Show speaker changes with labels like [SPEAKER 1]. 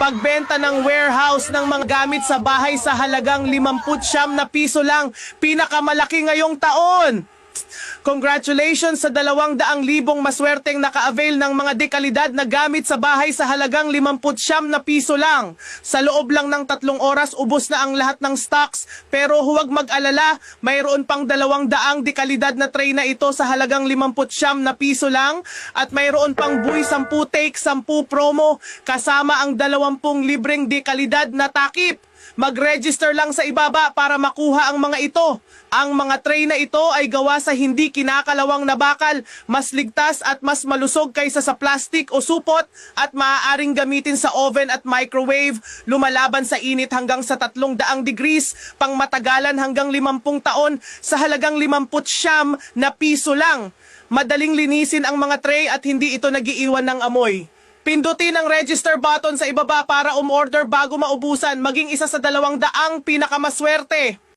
[SPEAKER 1] Pagbenta ng warehouse ng mga gamit sa bahay sa halagang 59 na piso lang, pinakamalaki ngayong taon. Congratulations sa 200,000 maswerteng naka-avail ng mga dekalidad na gamit sa bahay sa halagang 59 na piso lang. Sa loob lang ng 3 oras, ubos na ang lahat ng stocks. Pero huwag mag-alala, mayroon pang 200 dekalidad na tray na ito sa halagang 59 na piso lang. At mayroon pang buy 10 take, 10 promo, kasama ang 20 libreng dekalidad na takip. Mag-register lang sa ibaba para makuha ang mga ito. Ang mga tray na ito ay gawa sa hindi kinakalawang na bakal, mas ligtas at mas malusog kaysa sa plastic o supot at maaaring gamitin sa oven at microwave, lumalaban sa init hanggang sa 300 degrees, pang matagalan hanggang 50 taon sa halagang 59 na piso lang. Madaling linisin ang mga tray at hindi ito nagiiwan ng amoy. Pindutin ang register button sa ibaba para umorder bago maubusan, maging isa sa 200 pinakamaswerte.